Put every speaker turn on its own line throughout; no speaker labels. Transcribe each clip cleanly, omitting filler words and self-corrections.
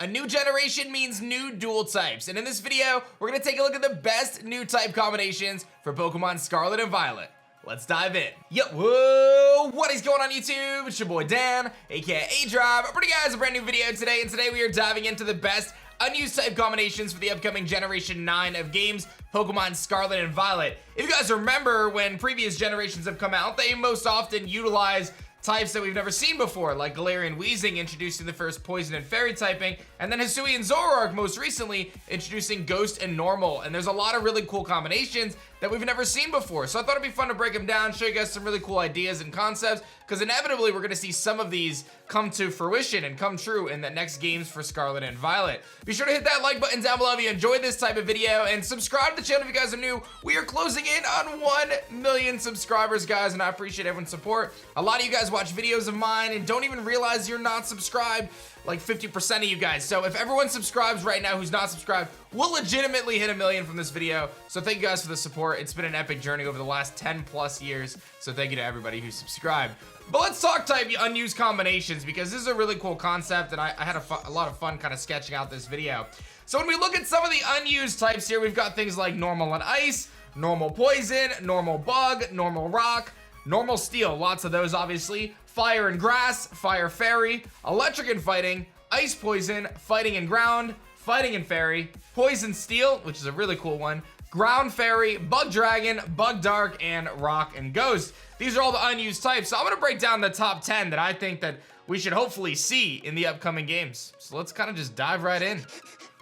A new generation means new dual types, and in this video, we're gonna take a look at the best new type combinations for Pokemon Scarlet and Violet. Let's dive in. Yo, whoa, what is going on YouTube? It's your boy Dan, aka Drive. I'm bringing you guys a brand new video today, and today we are diving into the best unused type combinations for the upcoming Generation 9 of games, Pokemon Scarlet and Violet. If you guys remember, when previous generations have come out, they most often utilize types that we've never seen before, like Galarian Weezing introducing the first Poison and Fairy typing, and then Hisui and Zoroark most recently introducing Ghost and Normal. And there's a lot of really cool combinations that we've never seen before. So I thought it'd be fun to break them down, show you guys some really cool ideas and concepts, because inevitably we're gonna see some of these come to fruition and come true in the next games for Scarlet and Violet. Be sure to hit that like button down below if you enjoyed this type of video, and subscribe to the channel if you guys are new. We are closing in on 1 million subscribers, guys, and I appreciate everyone's support. A lot of you guys watch videos of mine and don't even realize you're not subscribed, like 50% of you guys. So if everyone subscribes right now who's not subscribed, we'll legitimately hit 1 million from this video. So thank you guys for the support. It's been an epic journey over the last 10 plus years. So thank you to everybody who subscribed. But let's talk type unused combinations, because this is a really cool concept, and I had a lot of fun kind of sketching out this video. So when we look at some of the unused types here, we've got things like normal and ice, normal poison, normal bug, normal rock, normal steel, lots of those obviously, fire and grass, fire fairy, electric and fighting, ice poison, fighting and ground, fighting and fairy, poison steel, which is a really cool one, ground fairy, bug dragon, bug dark, and rock and ghost. These are all the unused types. So I'm gonna break down the top 10 that I think that we should hopefully see in the upcoming games. So let's kind of just dive right in.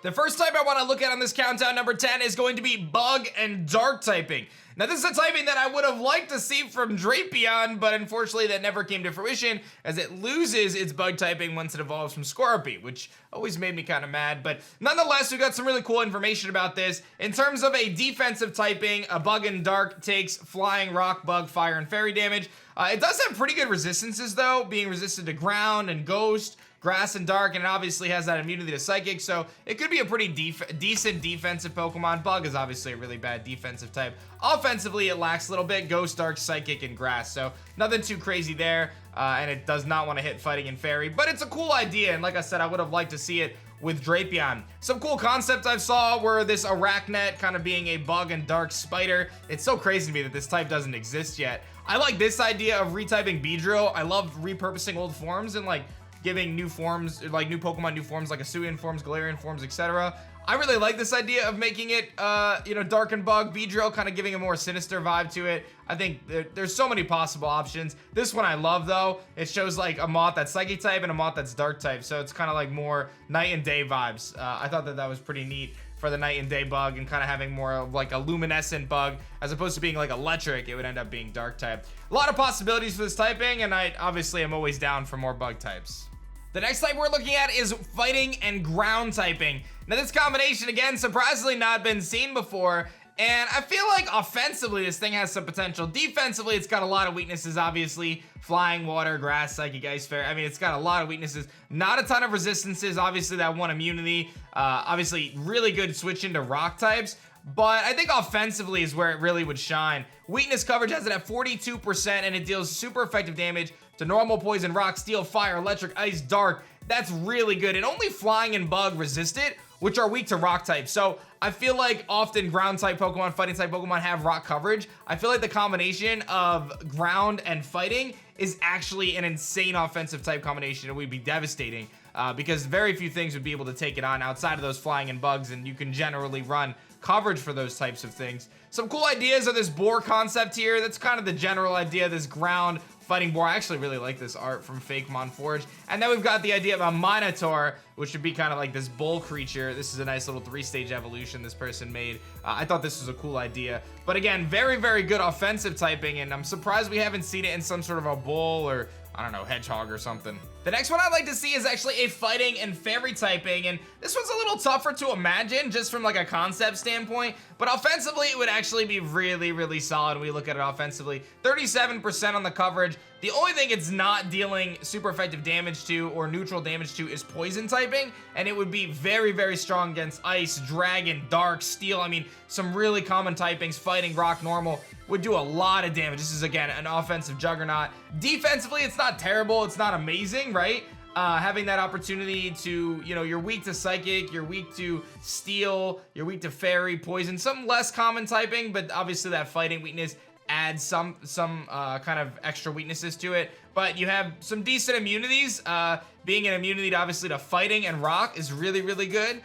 The first type I want to look at on this countdown, number 10, is going to be bug and dark typing. Now, this is a typing that I would have liked to see from Drapion, but unfortunately that never came to fruition, as it loses its bug typing once it evolves from Scorpy, which always made me kind of mad. But nonetheless, we got some really cool information about this. In terms of a defensive typing, a bug and dark takes flying, rock, bug, fire, and fairy damage. It does have pretty good resistances though, being resistant to ground and ghost, grass and dark, and it obviously has that immunity to psychic, so it could be a pretty decent defensive Pokemon. Bug is obviously a really bad defensive type. Offensively, it lacks a little bit, ghost, dark, psychic, and grass, so nothing too crazy there, and it does not want to hit fighting and fairy, but it's a cool idea, and like I said, I would have liked to see it with Drapion. Some cool concepts I saw were this Arachnet kind of being a bug and dark spider. It's so crazy to me that this type doesn't exist yet. I like this idea of retyping Beedrill. I love repurposing old forms and like giving new forms, like new Pokemon new forms, like Hisuian forms, Galarian forms, etc. I really like this idea of making it, you know, Dark and Bug, Beedrill, kind of giving a more sinister vibe to it. I think there's so many possible options. This one I love, though. It shows like a moth that's Psychic type and a moth that's Dark type, so it's kind of like more night and day vibes. I thought that was pretty neat for the night and day bug, and kind of having more of like a luminescent bug as opposed to being like electric. It would end up being Dark type. A lot of possibilities for this typing, and I obviously am always down for more bug types. The next type we're looking at is fighting and ground typing. Now this combination, again, surprisingly not been seen before, and I feel like offensively this thing has some potential. Defensively, it's got a lot of weaknesses, obviously. Flying, water, grass, psychic, ice, fairy. I mean, it's got a lot of weaknesses. Not a ton of resistances, obviously that one immunity. Obviously, really good switch into rock types. But I think offensively is where it really would shine. Weakness coverage has it at 42%, and it deals super effective damage to normal, poison, rock, steel, fire, electric, ice, dark. That's really good. And only flying and bug resist it, which are weak to rock type. So I feel like often ground type Pokemon, fighting type Pokemon have rock coverage. I feel like the combination of ground and fighting is actually an insane offensive type combination. It would be devastating because very few things would be able to take it on outside of those flying and bugs, and you can generally run coverage for those types of things. Some cool ideas are this boar concept here. That's kind of the general idea, this ground fighting boar. I actually really like this art from Fakemon Forge. And then we've got the idea of a Minotaur, which would be kind of like this bull creature. This is a nice little 3-stage evolution this person made. I thought this was a cool idea. But again, very, very good offensive typing, and I'm surprised we haven't seen it in some sort of a bull or, I don't know, hedgehog or something. The next one I'd like to see is actually a fighting and fairy typing, and this one's a little tougher to imagine just from like a concept standpoint, but offensively it would actually be really, really solid when we look at it offensively. 37% on the coverage. The only thing it's not dealing super effective damage to or neutral damage to is poison typing, and it would be very, very strong against ice, dragon, dark, steel. I mean, some really common typings, fighting, rock, normal, would do a lot of damage. This is, again, an offensive juggernaut. Defensively, it's not terrible. It's not amazing, right? having that opportunity to, you know, you're weak to Psychic, you're weak to Steel, you're weak to Fairy, Poison, some less common typing, but obviously that fighting weakness adds some kind of extra weaknesses to it. But you have some decent immunities. Being an immunity to, obviously, to fighting and rock is really, really good.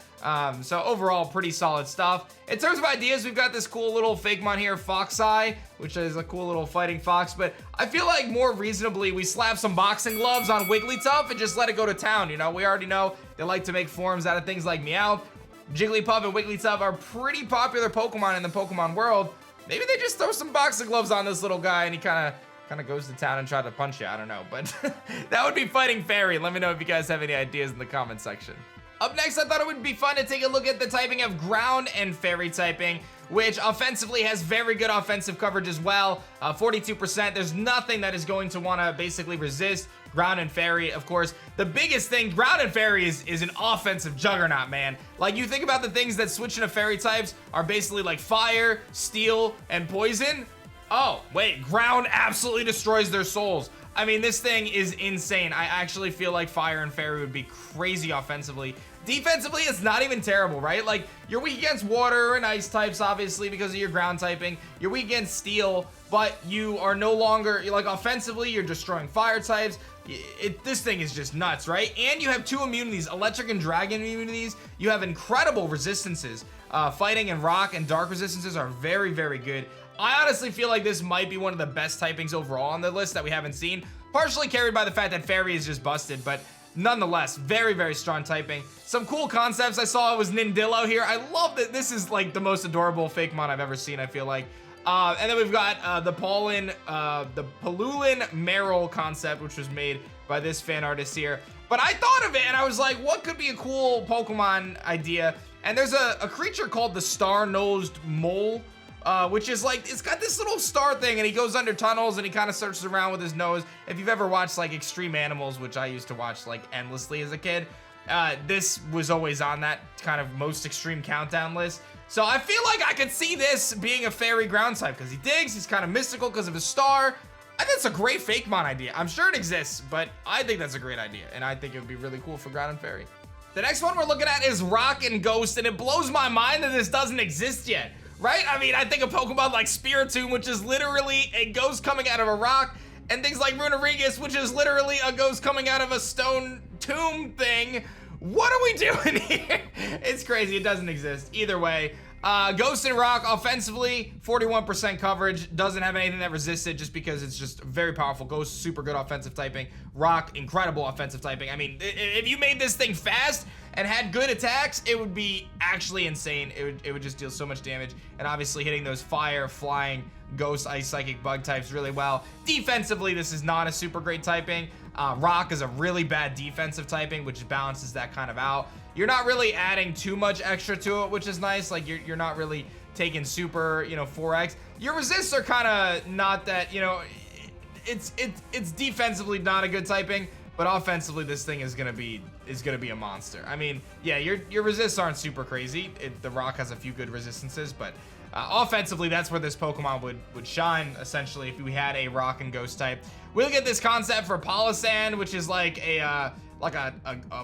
So overall, pretty solid stuff. In terms of ideas, we've got this cool little Fakemon here, Foxeye, which is a cool little fighting fox. But I feel like more reasonably, we slap some boxing gloves on Wigglytuff and just let it go to town. You know, we already know they like to make forms out of things like Meowth. Jigglypuff and Wigglytuff are pretty popular Pokemon in the Pokemon world. Maybe they just throw some boxing gloves on this little guy and he kind of goes to town and try to punch you. I don't know, but that would be fighting Fairy. Let me know if you guys have any ideas in the comment section. Up next, I thought it would be fun to take a look at the typing of ground and Fairy typing, which offensively has very good offensive coverage as well. 42%. There's nothing that is going to want to basically resist ground and Fairy. Of course, the biggest thing, ground and Fairy is an offensive juggernaut, man. Like, you think about the things that switch into Fairy types are basically like Fire, Steel, and Poison. Oh, wait, ground absolutely destroys their souls. I mean, this thing is insane. I actually feel like Fire and Fairy would be crazy offensively. Defensively, it's not even terrible, right? Like, you're weak against water and ice types, obviously, because of your ground typing. You're weak against steel, but you are no longer, like, offensively, you're destroying fire types. This thing is just nuts, right? And you have two immunities, electric and dragon immunities. You have incredible resistances. Fighting and rock and dark resistances are very, very good. I honestly feel like this might be one of the best typings overall on the list that we haven't seen. Partially carried by the fact that Fairy is just busted, but nonetheless, very, very strong typing. Some cool concepts I saw was Nindillo here. I love that this is like the most adorable Fakemon I've ever seen, I feel like. And then we've got the Palulin Meryl concept, which was made by this fan artist here. But I thought of it and I was like, what could be a cool Pokemon idea? And there's a creature called the Star-Nosed Mole, which is like, it's got this little star thing and he goes under tunnels and he kind of searches around with his nose. If you've ever watched like Extreme Animals, which I used to watch like endlessly as a kid, this was always on that kind of most extreme countdown list. So I feel like I could see this being a Fairy ground type because he digs, he's kind of mystical because of his star. I think it's a great Fakemon idea. I'm sure it exists, but I think that's a great idea and I think it would be really cool for ground and Fairy. The next one we're looking at is Rock and Ghost, and it blows my mind that this doesn't exist yet. Right? I mean, I think of Pokemon like Spiritomb, which is literally a ghost coming out of a rock, and things like Runerigus, which is literally a ghost coming out of a stone tomb thing. What are we doing here? It's crazy. It doesn't exist. Either way, Ghost and Rock offensively, 41% coverage. Doesn't have anything that resists it just because it's just very powerful. Ghost, super good offensive typing. Rock, incredible offensive typing. I mean, if you made this thing fast and had good attacks, it would be actually insane. It would just deal so much damage. And obviously hitting those fire, flying, ghost, ice, psychic, bug types really well. Defensively, this is not a super great typing. Rock is a really bad defensive typing, which balances that kind of out. You're not really adding too much extra to it, which is nice. Like you're not really taking super, 4x. Your resists are kind of not that, it's defensively not a good typing, but offensively this thing is gonna be a monster. I mean, yeah, your resists aren't super crazy. The Rock has a few good resistances, but offensively, that's where this Pokemon would shine, essentially, if we had a Rock and Ghost type. We'll get this concept for Palossand, which is like a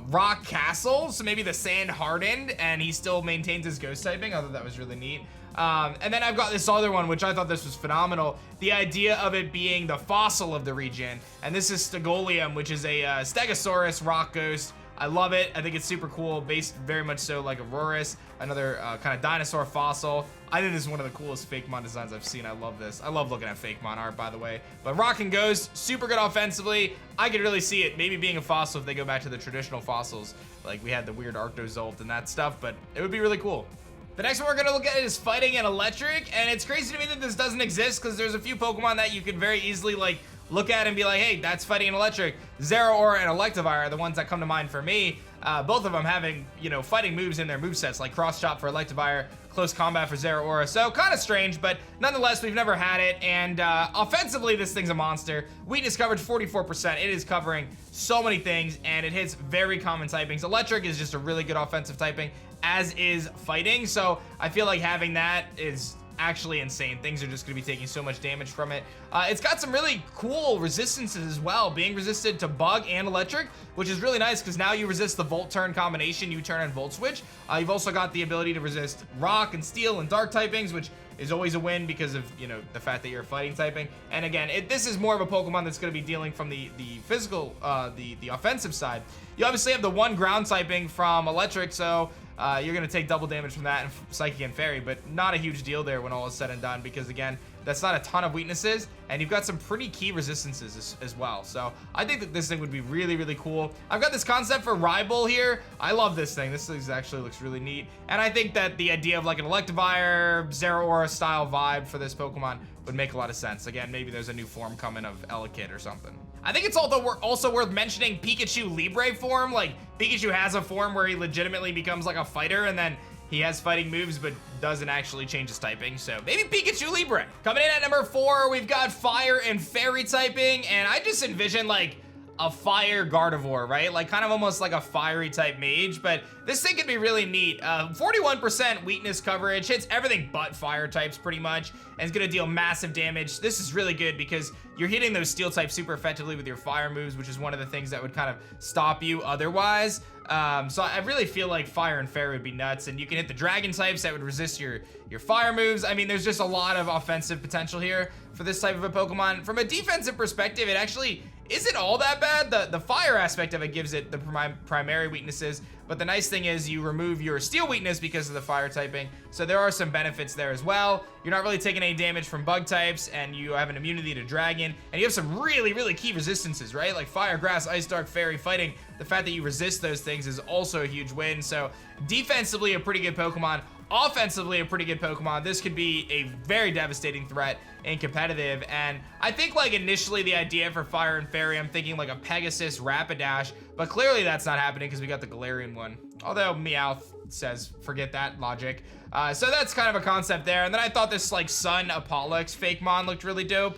rock castle, so maybe the sand hardened, and he still maintains his Ghost typing. I thought that was really neat. And then I've got this other one, which I thought this was phenomenal. The idea of it being the fossil of the region, and this is Stegolium, which is a Stegosaurus rock ghost. I love it. I think it's super cool, based very much so like Aurorus, another kind of dinosaur fossil. I think this is one of the coolest Fakemon designs I've seen. I love this. I love looking at Fakemon art, by the way. But Rock and Ghost, super good offensively. I could really see it maybe being a fossil if they go back to the traditional fossils. Like we had the weird Arctozolt and that stuff, but it would be really cool. The next one we're gonna look at is Fighting and Electric, and it's crazy to me that this doesn't exist because there's a few Pokemon that you could very easily like look at and be like, hey, that's Fighting and Electric. Zeraora and Electivire are the ones that come to mind for me. Both of them having, fighting moves in their movesets, like Cross Chop for Electivire, Close Combat for Zeraora. So kind of strange, but nonetheless, we've never had it. And offensively, this thing's a monster. Weakness coverage, 44%. It is covering so many things, and it hits very common typings. Electric is just a really good offensive typing, as is Fighting. So I feel like having that is actually insane. Things are just gonna be taking so much damage from it. It's got some really cool resistances as well, being resisted to bug and electric, which is really nice because now you resist the Volt Turn combination, U-turn and Volt Switch. You've also got the ability to resist rock and steel and dark typings, which is always a win because of, you know, the fact that you're fighting typing. And again, this is more of a Pokemon that's going to be dealing from the physical, the offensive side. You obviously have the one ground typing from electric, so you're going to take double damage from that and Psychic and Fairy, but not a huge deal there when all is said and done because, again, that's not a ton of weaknesses, and you've got some pretty key resistances as well. So I think that this thing would be really, really cool. I've got this concept for RIDDLE here. I love this thing. This thing actually looks really neat. And I think that the idea of like an Electivire, Zeraora style vibe for this Pokemon would make a lot of sense. Again, maybe there's a new form coming of Elekid or something. I think it's also worth mentioning Pikachu Libre form. Like, Pikachu has a form where he legitimately becomes like a fighter, and then he has fighting moves, but doesn't actually change his typing. So maybe Pikachu Libre. Coming in at number 4, we've got Fire and Fairy typing. And I just envision like a fire Gardevoir, right? Like kind of almost like a fiery type mage, but this thing could be really neat. 41% weakness coverage, hits everything but fire types pretty much, and it's gonna deal massive damage. This is really good because you're hitting those steel types super effectively with your fire moves, which is one of the things that would kind of stop you otherwise. So I really feel like Fire and Fairy would be nuts, and you can hit the dragon types that would resist your fire moves. I mean, there's just a lot of offensive potential here for this type of a Pokemon. From a defensive perspective, it actually isn't all that bad. The fire aspect of it gives it the primary weaknesses, but the nice thing is you remove your steel weakness because of the fire typing, so there are some benefits there as well. You're not really taking any damage from bug types, and you have an immunity to dragon, and you have some really, really key resistances, right? Like fire, grass, ice, dark, fairy, fighting. The fact that you resist those things is also a huge win. So defensively, a pretty good Pokemon. Offensively, a pretty good Pokemon. This could be a very devastating threat in competitive, and I think like initially the idea for Fire and Fairy, I'm thinking like a Pegasus Rapidash, but clearly that's not happening because we got the Galarian one. Although Meowth says forget that logic. So that's kind of a concept there. And then I thought this like Sun Apollox fake mon looked really dope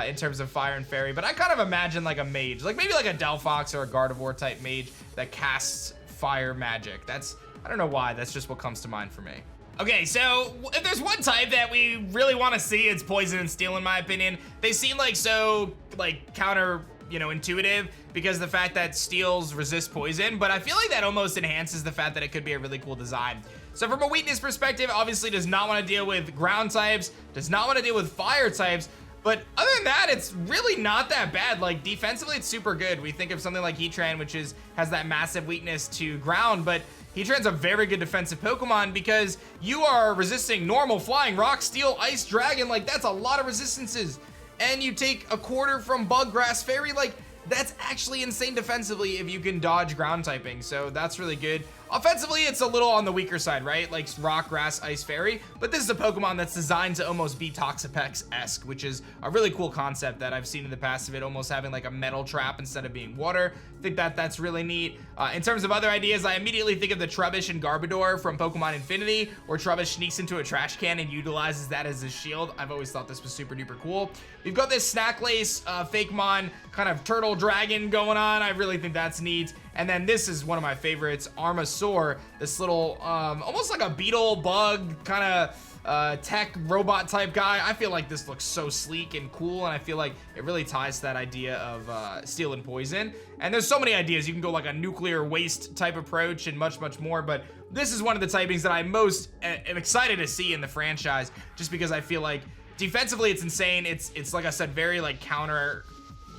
in terms of Fire and Fairy, but I kind of imagine like a mage, like maybe like a Delphox or a Gardevoir type mage that casts fire magic. I don't know why, that's just what comes to mind for me. Okay, so if there's one type that we really want to see, it's Poison and Steel in my opinion. They seem like so like counter, you know, intuitive because the fact that steels resist poison, but I feel like that almost enhances the fact that it could be a really cool design. So from a weakness perspective, obviously does not want to deal with ground types, does not want to deal with fire types, but other than that, it's really not that bad. Like defensively, it's super good. We think of something like Heatran, which has that massive weakness to ground, but Heatran's a very good defensive Pokemon because you are resisting normal, flying, rock, steel, ice, dragon. Like that's a lot of resistances. And you take a quarter from bug, grass, fairy. Like that's actually insane defensively if you can dodge ground typing. So that's really good. Offensively, it's a little on the weaker side, right? Like rock, grass, ice, fairy. But this is a Pokemon that's designed to almost be Toxapex-esque, which is a really cool concept that I've seen in the past of it almost having like a metal trap instead of being water. I think that's really neat. In terms of other ideas, I immediately think of the Trubbish and Garbodor from Pokemon Infinity, where Trubbish sneaks into a trash can and utilizes that as his shield. I've always thought this was super duper cool. We've got this Snacklace Fakemon kind of turtle dragon going on. I really think that's neat. And then this is one of my favorites, Armasaur, this little, almost like a beetle bug kind of tech robot type guy. I feel like this looks so sleek and cool, and I feel like it really ties to that idea of steel and poison. And there's so many ideas. You can go like a nuclear waste type approach and much, much more, but this is one of the typings that I most am excited to see in the franchise, just because I feel like defensively it's insane. It's like I said, very like counter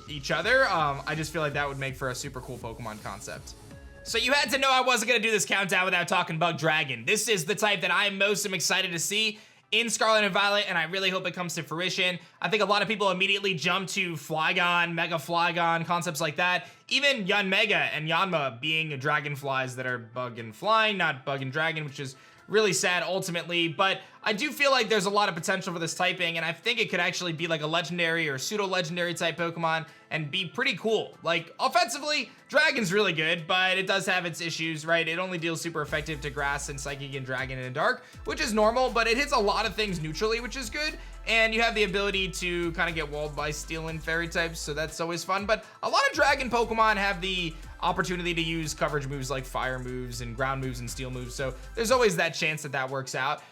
each other. I just feel like that would make for a super cool Pokemon concept. So you had to know I wasn't gonna do this countdown without talking Bug Dragon. This is the type that I most am excited to see in Scarlet and Violet, and I really hope it comes to fruition. I think a lot of people immediately jump to Flygon, Mega Flygon, concepts like that. Even Yanmega and Yanma being dragonflies that are bug and flying, not bug and dragon, which is really sad ultimately, but I do feel like there's a lot of potential for this typing, and I think it could actually be like a legendary or pseudo-legendary type Pokemon and be pretty cool. Like, offensively, Dragon's really good, but it does have its issues, right? It only deals super effective to Grass and Psychic and Dragon and Dark, which is normal, but it hits a lot of things neutrally, which is good, and you have the ability to kind of get walled by Steel and Fairy types, so that's always fun. But a lot of Dragon Pokemon have the opportunity to use coverage moves like fire moves and ground moves and steel moves, so there's always that chance that that works out.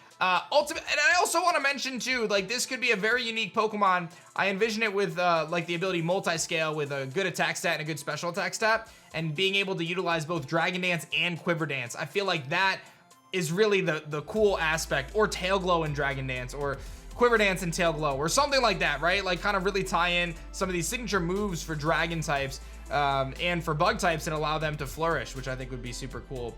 Ultimate, and I also want to mention too, like this could be a very unique Pokemon. I envision it with like the ability multi-scale with a good attack stat and a good special attack stat, and being able to utilize both Dragon Dance and Quiver Dance. I feel like that is really the cool aspect, or Tail Glow and Dragon Dance, or Quiver Dance and Tail Glow, or something like that, right? Like kind of really tie in some of these signature moves for Dragon types and for Bug types and allow them to flourish, which I think would be super cool.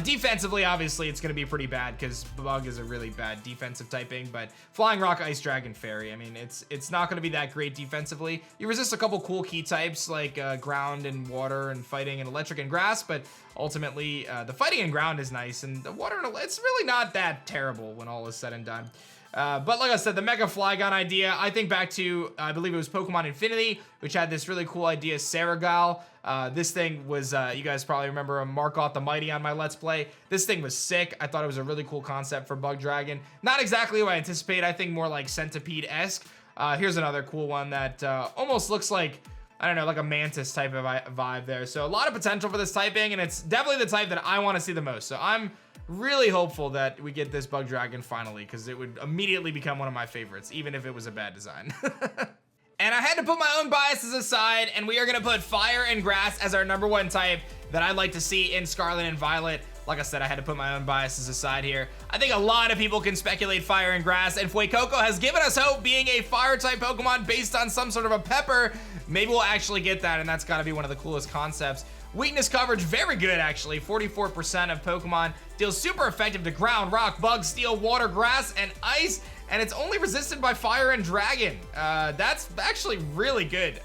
Defensively, obviously, it's going to be pretty bad because Bug is a really bad defensive typing, but Flying Rock, Ice Dragon, Fairy, I mean, it's not going to be that great defensively. You resist a couple cool key types like Ground and Water and Fighting and Electric and Grass, but ultimately, the Fighting and Ground is nice, and the Water and it's really not that terrible when all is said and done. But like I said, the Mega Flygon idea, I think back to, I believe it was Pokemon Infinity, which had this really cool idea, Saragal. This thing was, you guys probably remember Markoth the Mighty on my Let's Play. This thing was sick. I thought it was a really cool concept for Bug Dragon. Not exactly what I anticipate. I think more like Centipede-esque. Here's another cool one that almost looks like, I don't know, like a Mantis type of vibe there. So a lot of potential for this typing, and it's definitely the type that I want to see the most. So I'm really hopeful that we get this Bug Dragon finally, because it would immediately become one of my favorites, even if it was a bad design. And I had to put my own biases aside, and we are gonna put Fire and Grass as our #1 type that I'd like to see in Scarlet and Violet. Like I said, I had to put my own biases aside here. I think a lot of people can speculate Fire and Grass, and Fuecoco has given us hope, being a Fire-type Pokemon based on some sort of a Pepper. Maybe we'll actually get that, and that's gotta be one of the coolest concepts. Weakness coverage, very good actually. 44% of Pokemon deals super effective to Ground, Rock, Bug, Steel, Water, Grass, and Ice, and it's only resisted by Fire and Dragon. That's actually really good.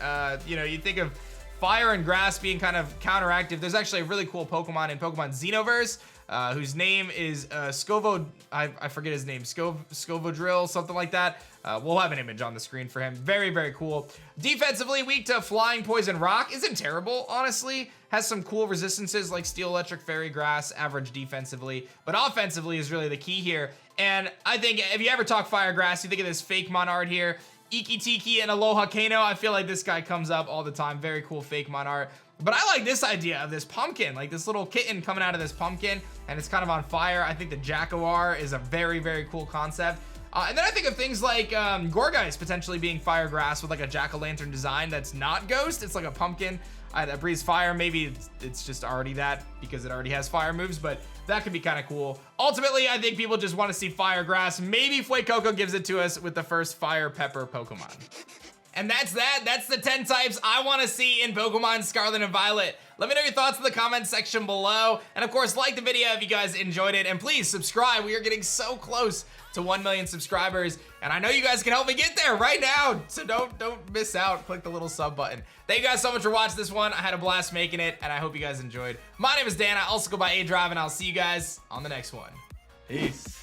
You know, you think of Fire and Grass being kind of counteractive. There's actually a really cool Pokemon in Pokemon Xenoverse, whose name is I forget his name, Scovodrill, something like that. We'll have an image on the screen for him. Very, very cool. Defensively, weak to Flying, Poison, Rock. Isn't terrible, honestly. Has some cool resistances like Steel, Electric, Fairy, Grass, average defensively. But offensively is really the key here. And I think if you ever talk Fire Grass, you think of this fake Monart here. Iki Tiki and Aloha Kano. I feel like this guy comes up all the time. Very cool fake Monart. But I like this idea of this pumpkin, like this little kitten coming out of this pumpkin, and it's kind of on fire. I think the Jaguar is a very, very cool concept. And then I think of things like Gorgeist potentially being Fire Grass with like a jack-o'-lantern design that's not Ghost. It's like a pumpkin that breathes fire. Maybe it's just already that because it already has fire moves, but that could be kind of cool. Ultimately, I think people just want to see Fire Grass. Maybe Fuecoco gives it to us with the first Fire Pepper Pokemon. And that's that. That's the 10 types I want to see in Pokemon Scarlet and Violet. Let me know your thoughts in the comments section below. And of course, like the video if you guys enjoyed it. And please subscribe. We are getting so close to 1 million subscribers. And I know you guys can help me get there right now. So don't miss out. Click the little sub button. Thank you guys so much for watching this one. I had a blast making it, and I hope you guys enjoyed. My name is Dan. I also go by A-Drive, and I'll see you guys on the next one. Peace.